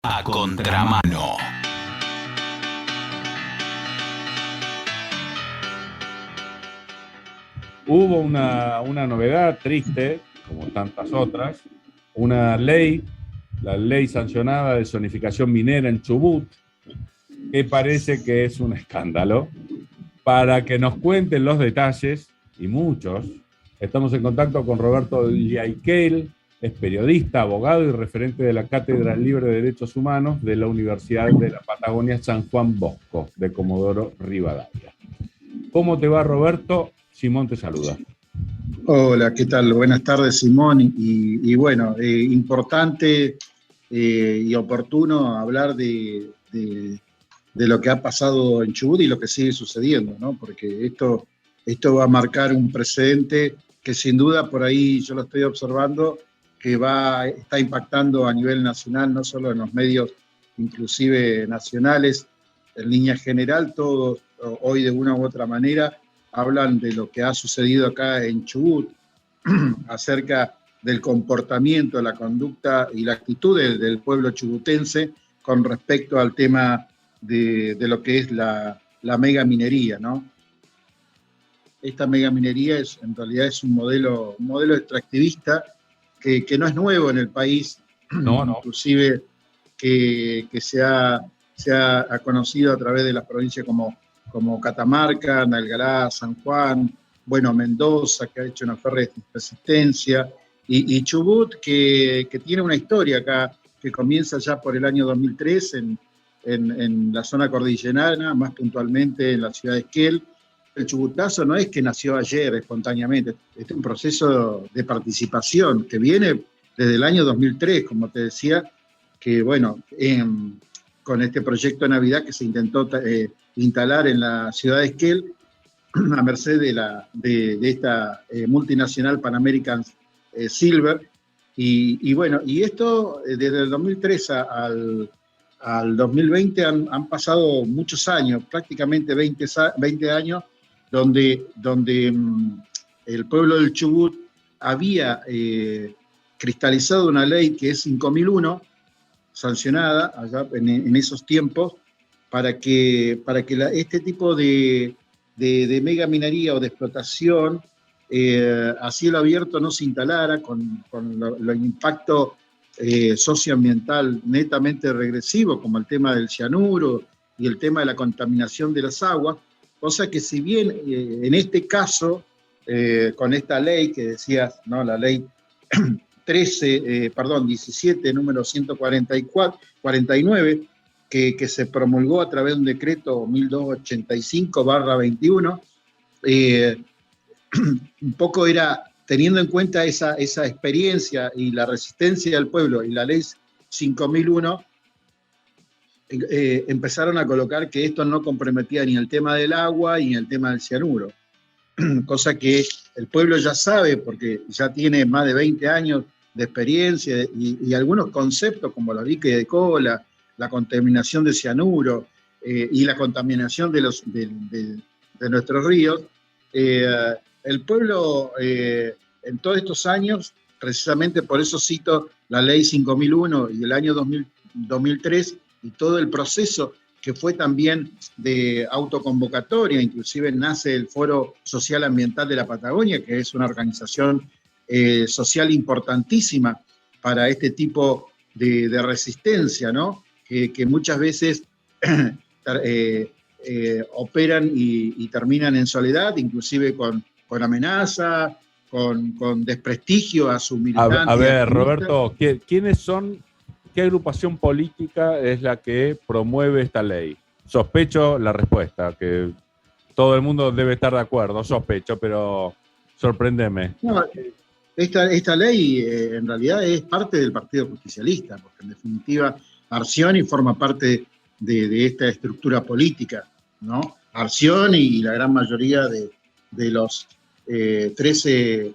A contramano. Hubo una novedad triste, como tantas otras, una ley, la ley sancionada de zonificación minera en Chubut, que parece que es un escándalo. Para que nos cuenten los detalles, y muchos, estamos en contacto con Roberto Yaiquel, es periodista, abogado y referente de la Cátedra Libre de Derechos Humanos de la Universidad de la Patagonia San Juan Bosco, de Comodoro Rivadavia. ¿Cómo te va, Roberto? Simón te saluda. Hola, ¿qué tal? Buenas tardes, Simón. Y bueno, importante y oportuno hablar de lo que ha pasado en Chubut y lo que sigue sucediendo, ¿no? Porque esto va a marcar un precedente que sin duda por ahí yo lo estoy observando, que está impactando a nivel nacional, no solo en los medios, inclusive nacionales, en línea general, todos hoy de una u otra manera hablan de lo que ha sucedido acá en Chubut, acerca del comportamiento, la conducta y la actitud del pueblo chubutense con respecto al tema de lo que es la megaminería, ¿no? Esta megaminería en realidad es un modelo extractivista que no es nuevo en el país, No. Inclusive que se ha conocido a través de las provincias como Catamarca, Nalgará, San Juan, bueno, Mendoza, que ha hecho una férrea resistencia, y Chubut, que tiene una historia acá, que comienza ya por el año 2003 en la zona cordillerana, más puntualmente en la ciudad de Esquel. El chubutazo no es que nació ayer espontáneamente, es un proceso de participación que viene desde el año 2003, como te decía, que bueno, con este proyecto de Navidad que se intentó instalar en la ciudad de Esquel, a merced de esta multinacional Pan American Silver. Y bueno, y esto desde el 2003 al 2020 han pasado muchos años, prácticamente 20 años, donde el pueblo del Chubut había cristalizado una ley que es 5001, sancionada allá en esos tiempos, para que este tipo de megaminería o de explotación a cielo abierto no se instalara con el impacto socioambiental netamente regresivo, como el tema del cianuro y el tema de la contaminación de las aguas, cosa que si bien en este caso, con esta ley que decías, ¿no? La ley 17, número 149, que se promulgó a través de un decreto 1285/21, un poco era teniendo en cuenta esa experiencia y la resistencia del pueblo y la ley 5001, empezaron a colocar que esto no comprometía ni el tema del agua ni el tema del cianuro, cosa que el pueblo ya sabe porque ya tiene más de 20 años de experiencia y algunos conceptos como la dique de cola, la contaminación de cianuro y la contaminación de nuestros ríos. El pueblo en todos estos años, precisamente por eso cito la ley 5001 y el año 2003 y todo el proceso que fue también de autoconvocatoria, inclusive nace el Foro Social Ambiental de la Patagonia, que es una organización social importantísima para este tipo de resistencia, ¿no? Que muchas veces operan y terminan en soledad, inclusive con amenaza, con desprestigio a su militante. A ver, Roberto, ¿quiénes son, qué agrupación política es la que promueve esta ley? Sospecho la respuesta, que todo el mundo debe estar de acuerdo, sospecho, pero sorpréndeme. No, esta ley en realidad es parte del Partido Justicialista, porque en definitiva Arcioni forma parte de esta estructura política, ¿no? Arcioni y la gran mayoría de los 13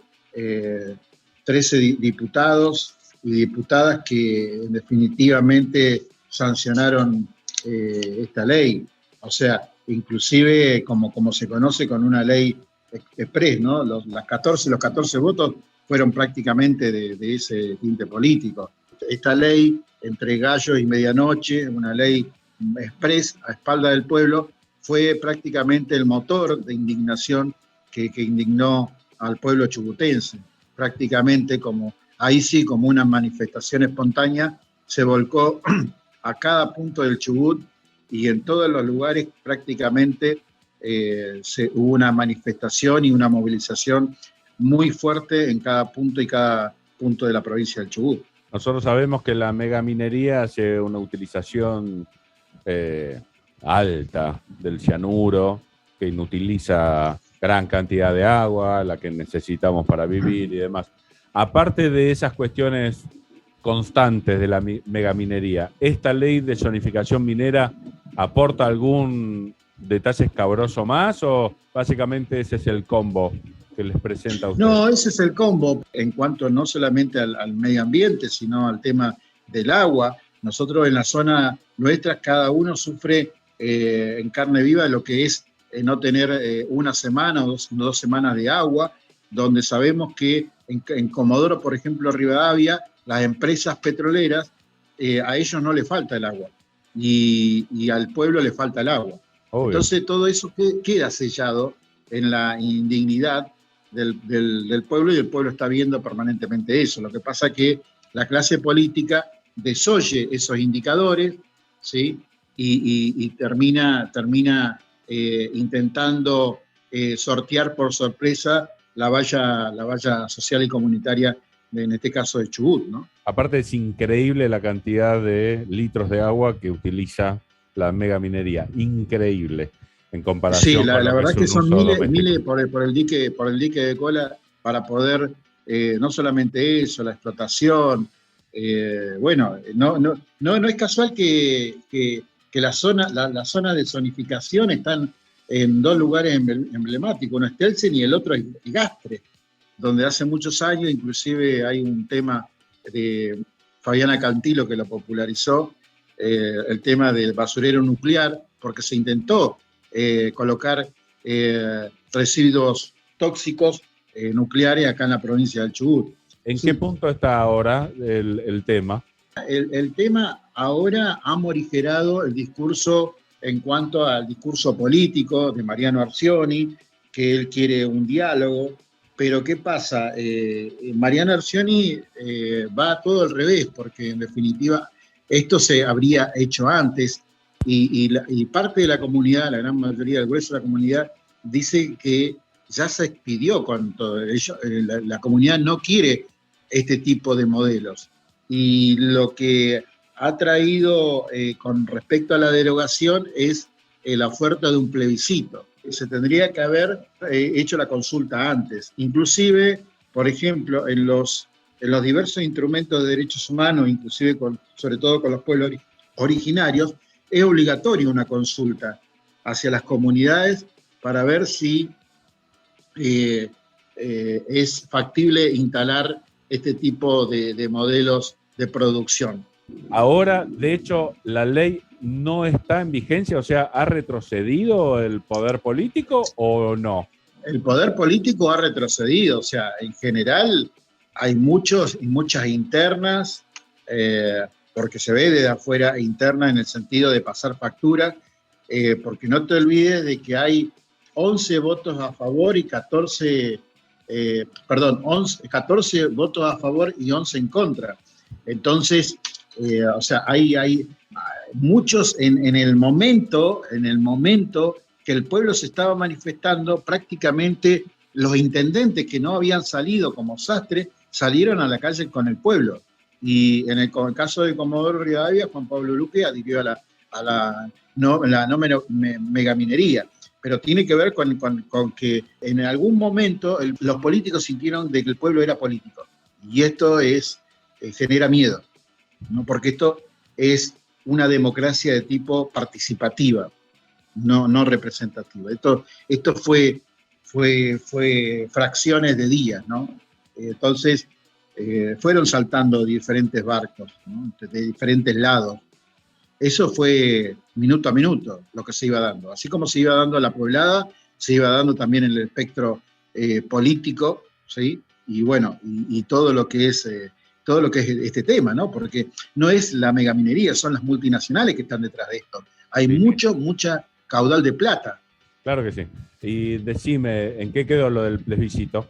diputados y diputadas que definitivamente sancionaron esta ley. O sea, inclusive como se conoce con una ley express, ¿no? Los 14 votos fueron prácticamente de ese tinte político. esta ley entre gallos y medianoche, una ley express a espalda del pueblo, fue prácticamente el motor de indignación que indignó al pueblo chubutense. Prácticamente ahí sí, como una manifestación espontánea, se volcó a cada punto del Chubut y en todos los lugares prácticamente hubo una manifestación y una movilización muy fuerte en cada punto de la provincia del Chubut. Nosotros sabemos que la megaminería hace una utilización alta del cianuro, que inutiliza gran cantidad de agua, la que necesitamos para vivir y demás. Aparte de esas cuestiones constantes de la megaminería, ¿esta ley de zonificación minera aporta algún detalle escabroso más o básicamente ese es el combo que les presenta a ustedes? No, ese es el combo en cuanto no solamente al medio ambiente, sino al tema del agua. Nosotros en la zona nuestra, cada uno sufre en carne viva lo que es no tener una semana o dos semanas de agua, donde sabemos que en Comodoro, por ejemplo, Rivadavia, las empresas petroleras, a ellos no les falta el agua y al pueblo le falta el agua. Obvio. Entonces todo eso queda sellado en la indignidad del pueblo y el pueblo está viendo permanentemente eso. Lo que pasa es que la clase política desoye esos indicadores, ¿sí? y termina intentando sortear por sorpresa la valla social y comunitaria, en este caso de Chubut, ¿no? Aparte es increíble la cantidad de litros de agua que utiliza la megaminería, increíble en comparación. Sí, la verdad que son miles por el dique de cola para poder, no solamente eso, la explotación. Bueno, no es casual que la zona de zonificación están en dos lugares emblemáticos, uno es Telsen y el otro es Gastre, donde hace muchos años, inclusive hay un tema de Fabiana Cantilo que lo popularizó, el tema del basurero nuclear, porque se intentó colocar residuos tóxicos nucleares acá en la provincia del Chubut. ¿En qué punto está ahora el tema? El tema ahora ha morigerado el discurso en cuanto al discurso político de Mariano Arcioni, que él quiere un diálogo, pero ¿qué pasa? Mariano Arcioni va todo al revés, porque en definitiva esto se habría hecho antes y parte de la comunidad, la gran mayoría del grueso de la comunidad, dice que ya se expidió con todo ello. La comunidad no quiere este tipo de modelos. Y lo que ha traído con respecto a la derogación es la oferta de un plebiscito. Se tendría que haber hecho la consulta antes. Inclusive, por ejemplo, en los diversos instrumentos de derechos humanos, inclusive sobre todo con los pueblos originarios, es obligatoria una consulta hacia las comunidades para ver si es factible instalar este tipo de modelos de producción. Ahora, de hecho, la ley no está en vigencia, o sea, ¿ha retrocedido el poder político o no? El poder político ha retrocedido, o sea, en general hay muchas internas, porque se ve desde afuera interna en el sentido de pasar factura, porque no te olvides de que hay 11 votos a favor y 14 votos a favor y 11 en contra. Entonces, o sea, hay muchos en el momento que el pueblo se estaba manifestando, prácticamente los intendentes que no habían salido como Sastre salieron a la calle con el pueblo. Y en el caso de Comodoro Rivadavia, Juan Pablo Luque adhirió a la no megaminería. Pero tiene que ver con que en algún momento los políticos sintieron de que el pueblo era político. Y esto genera miedo, ¿no? Porque esto es una democracia de tipo participativa, no representativa. Esto fue fracciones de días, ¿no? Entonces fueron saltando diferentes barcos, ¿no? De diferentes lados. Eso fue minuto a minuto lo que se iba dando. Así como se iba dando la poblada, se iba dando también en el espectro político, ¿sí? Y bueno, y todo lo que es todo lo que es este tema, ¿no? Porque no es la megaminería, son las multinacionales que están detrás de esto. Hay Sí. mucha caudal de plata. Claro que sí. Y decime, ¿en qué quedó lo del plebiscito?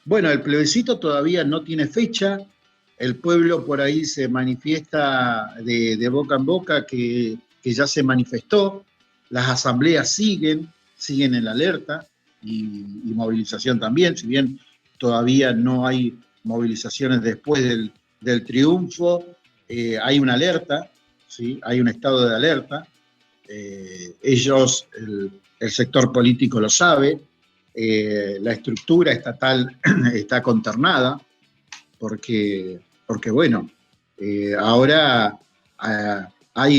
Bueno, el plebiscito todavía no tiene fecha. El pueblo por ahí se manifiesta de boca en boca que ya se manifestó. Las asambleas siguen en la alerta y movilización también, si bien todavía no hay movilizaciones después del triunfo, hay una alerta, ¿sí? Hay un estado de alerta. Ellos, el sector político lo sabe, la estructura estatal está consternada, porque bueno, ahora hay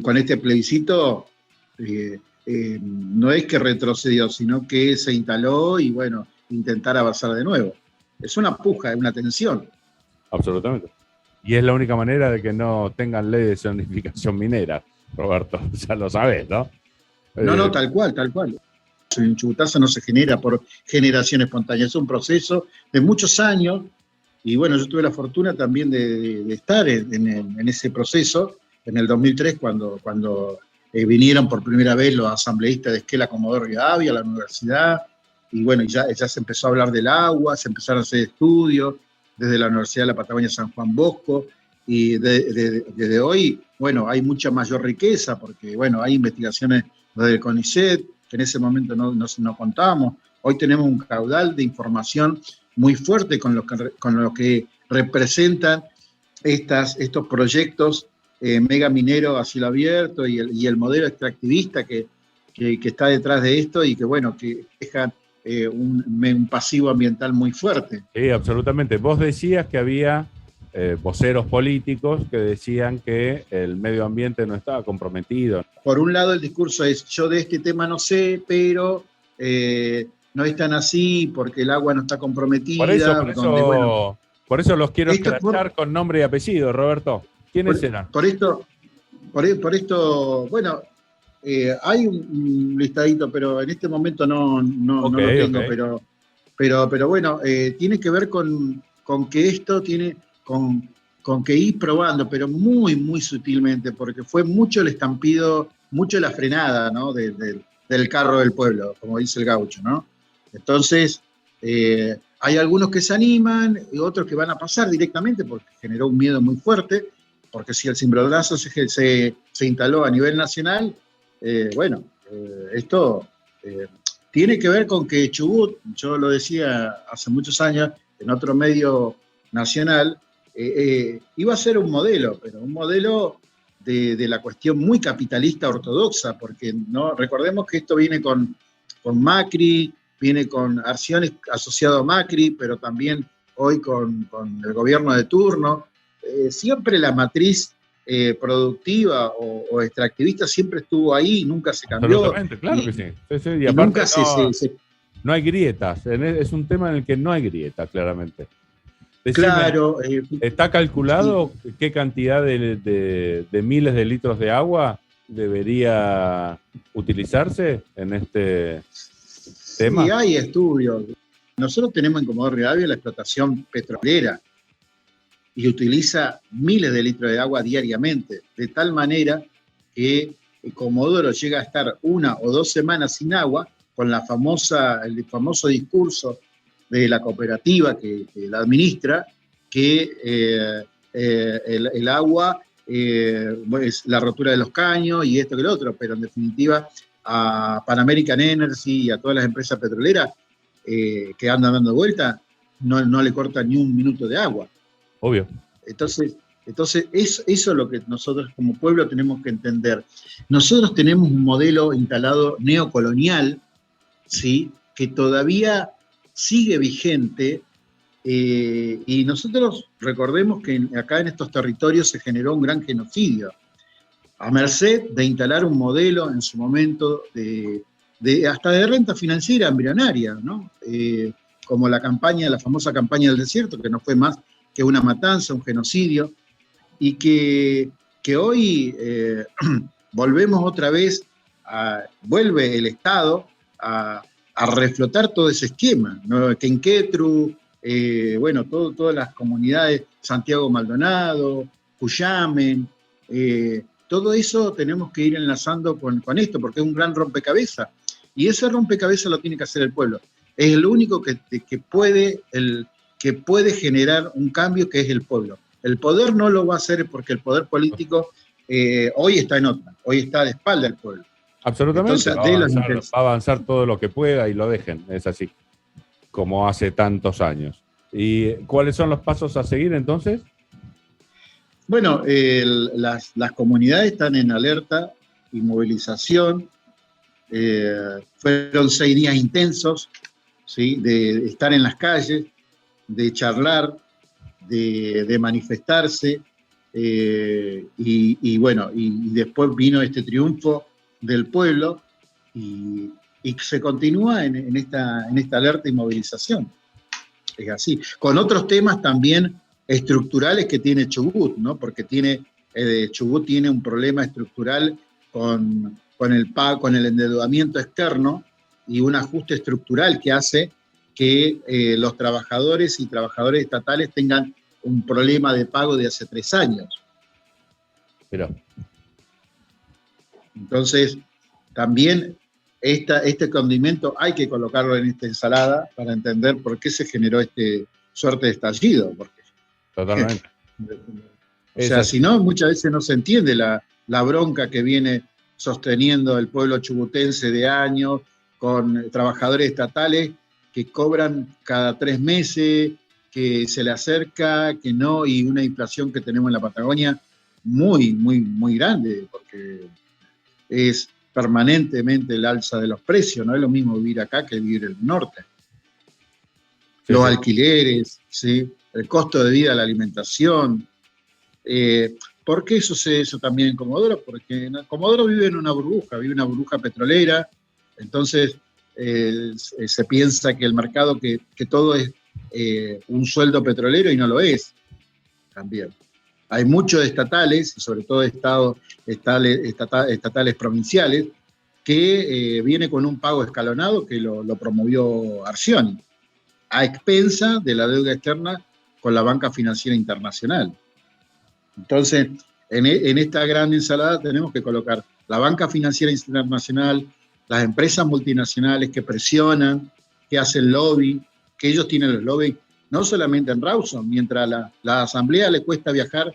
con este plebiscito, no es que retrocedió, sino que se instaló y bueno, intentar avanzar de nuevo. Es una puja, es una tensión. Absolutamente. Y es la única manera de que no tengan ley de zonificación minera, Roberto, ya lo sabes, ¿no? No, tal cual. En Chubutazo no se genera por generación espontánea, es un proceso de muchos años. Y bueno, yo tuve la fortuna también de estar en ese proceso, en el 2003, cuando vinieron por primera vez los asambleístas de Esquela Comodoro Rivadavia a la universidad, y bueno, ya se empezó a hablar del agua, se empezaron a hacer estudios desde la Universidad de la Patagonia San Juan Bosco, y desde hoy, bueno, hay mucha mayor riqueza, porque bueno, hay investigaciones desde el CONICET, que en ese momento no contábamos. Hoy tenemos un caudal de información muy fuerte con lo que representan estos proyectos mega minero a cielo abierto y el modelo extractivista que está detrás de esto y que, bueno, que dejan un pasivo ambiental muy fuerte. Sí, absolutamente. Vos decías que había voceros políticos que decían que el medio ambiente no estaba comprometido. Por un lado, el discurso es: yo de este tema no sé, pero no es tan así porque el agua no está comprometida. Por eso los quiero escrachar con nombre y apellido, Roberto. ¿Quiénes eran? Por esto, bueno, hay un listadito, pero en este momento no lo tengo, okay. pero bueno, tiene que ver con que esto tiene, con que ir probando, pero muy sutilmente, porque fue mucho el estampido, mucho la frenada, ¿no? del carro del pueblo, como dice el gaucho, ¿no? Entonces, hay algunos que se animan y otros que van a pasar directamente porque generó un miedo muy fuerte, porque si el cimbronazo se instaló a nivel nacional, esto tiene que ver con que Chubut, yo lo decía hace muchos años en otro medio nacional, iba a ser un modelo, pero un modelo de la cuestión muy capitalista ortodoxa, porque no recordemos que esto viene con Macri, viene con acciones asociado a Macri, pero también hoy con el gobierno de turno. Siempre la matriz productiva o extractivista siempre estuvo ahí, nunca se cambió. Absolutamente, claro que sí. Y aparte nunca no hay grietas, es un tema en el que no hay grietas, claramente. Decime, claro. ¿Está calculado qué cantidad de miles de litros de agua debería utilizarse en este tema? Sí, hay estudios. Nosotros tenemos en Comodoro Rivadavia la explotación petrolera y utiliza miles de litros de agua diariamente, de tal manera que Comodoro llega a estar 1 o 2 semanas sin agua, con el famoso discurso de la cooperativa que la administra, que el agua es la rotura de los caños y esto que lo otro, pero en definitiva a Pan American Energy y a todas las empresas petroleras que andan dando vuelta, no le cortan ni un minuto de agua. Obvio. Entonces eso es lo que nosotros como pueblo tenemos que entender. Nosotros tenemos un modelo instalado neocolonial, ¿sí?, que todavía sigue vigente, y nosotros recordemos que acá en estos territorios se generó un gran genocidio, a merced de instalar un modelo en su momento hasta de renta financiera embrionaria, ¿no? Como la famosa campaña del desierto, que no fue más que una matanza, un genocidio, y que hoy volvemos otra vez, vuelve el Estado a reflotar todo ese esquema, ¿no? Quenquetru, bueno, todas las comunidades, Santiago Maldonado, Cuyamen, todo eso tenemos que ir enlazando con esto, porque es un gran rompecabezas. Y ese rompecabezas lo tiene que hacer el pueblo. Es el único que puede generar un cambio, que es el pueblo. El poder no lo va a hacer porque el poder político hoy está en otra, hoy está de espalda del pueblo. Absolutamente. Entonces, va a avanzar todo lo que pueda y lo dejen, es así, como hace tantos años. ¿Y cuáles son los pasos a seguir entonces? Bueno, las comunidades están en alerta y movilización. Fueron 6 días intensos, ¿sí? De estar en las calles, de charlar, de manifestarse, y bueno, y después vino este triunfo del pueblo, y se continúa en esta alerta y movilización. Es así. Con otros temas también estructurales que tiene Chubut, ¿no? Porque Chubut tiene un problema estructural con el endeudamiento externo y un ajuste estructural que hace que los trabajadores y trabajadoras estatales tengan un problema de pago de hace 3 años. Pero. Entonces, también este condimento hay que colocarlo en esta ensalada para entender por qué se generó suerte de estallido. Porque, totalmente. O sea, si no, muchas veces no se entiende la bronca que viene sosteniendo el pueblo chubutense de años, con trabajadores estatales que cobran cada 3 meses, que se le acerca, que no, y una inflación que tenemos en la Patagonia muy, muy, muy grande, porque es permanentemente el alza de los precios, no es lo mismo vivir acá que vivir en el norte. Sí, los alquileres, ¿sí? El costo de vida, la alimentación. ¿Por qué sucede eso también en Comodoro? Porque Comodoro vive en una burbuja petrolera, entonces se piensa que el mercado, que todo es un sueldo petrolero, y no lo es también. Hay muchos estatales, y sobre todo estatales provinciales, que viene con un pago escalonado que lo promovió Arcioni, a expensa de la deuda externa con la banca financiera internacional. Entonces, en esta gran ensalada tenemos que colocar la banca financiera internacional, las empresas multinacionales que presionan, que hacen lobby, que ellos tienen los lobby, no solamente en Rawson, mientras la asamblea le cuesta viajar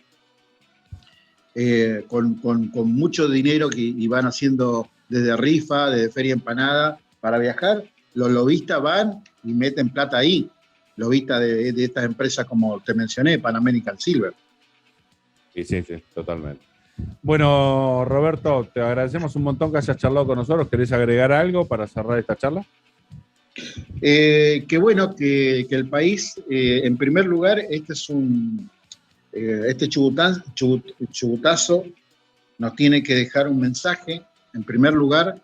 con mucho dinero y van haciendo desde rifa, desde feria empanada para viajar, los lobistas van y meten plata ahí, lobistas de estas empresas como te mencioné, Pan American Silver. Sí, totalmente. Bueno, Roberto, te agradecemos un montón que hayas charlado con nosotros. ¿Querés agregar algo para cerrar esta charla? Que bueno, que el país, en primer lugar, este chubutazo nos tiene que dejar un mensaje, en primer lugar,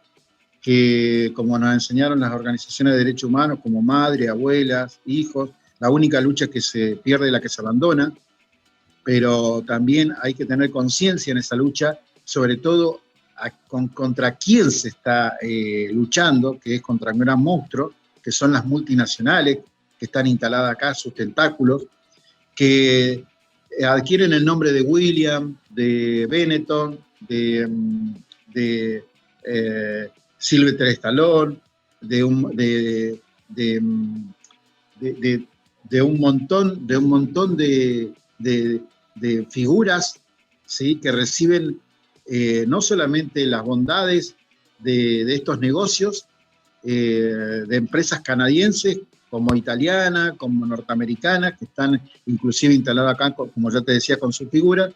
que como nos enseñaron las organizaciones de derechos humanos, como madres, abuelas, hijos, la única lucha que se pierde es la que se abandona, pero también hay que tener conciencia en esa lucha, sobre todo contra quién se está luchando, que es contra un gran monstruo, que son las multinacionales que están instaladas acá, sus tentáculos, que adquieren el nombre de William, de Benetton, de Sylvester Stallone, de un montón de figuras, ¿sí? Que reciben no solamente las bondades de estos negocios, de empresas canadienses como italianas, como norteamericanas, que están inclusive instaladas acá, como ya te decía, con su figura,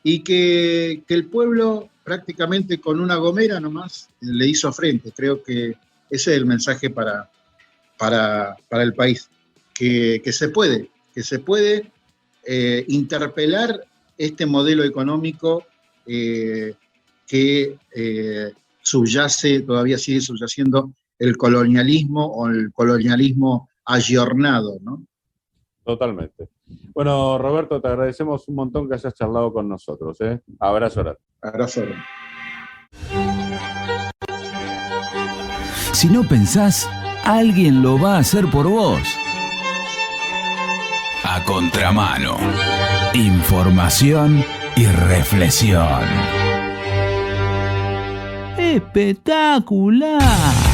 y que el pueblo prácticamente con una gomera nomás le hizo frente. Creo que ese es el mensaje para el país, que se puede interpelar este modelo económico que todavía sigue subyaciendo el colonialismo, o el colonialismo ayornado, ¿no? Totalmente. Bueno, Roberto, te agradecemos un montón que hayas charlado con nosotros, ¿eh? Abrazo grande. Abrazo grande. Si no pensás, alguien lo va a hacer por vos. A contramano. Información y reflexión. ¡Espectacular!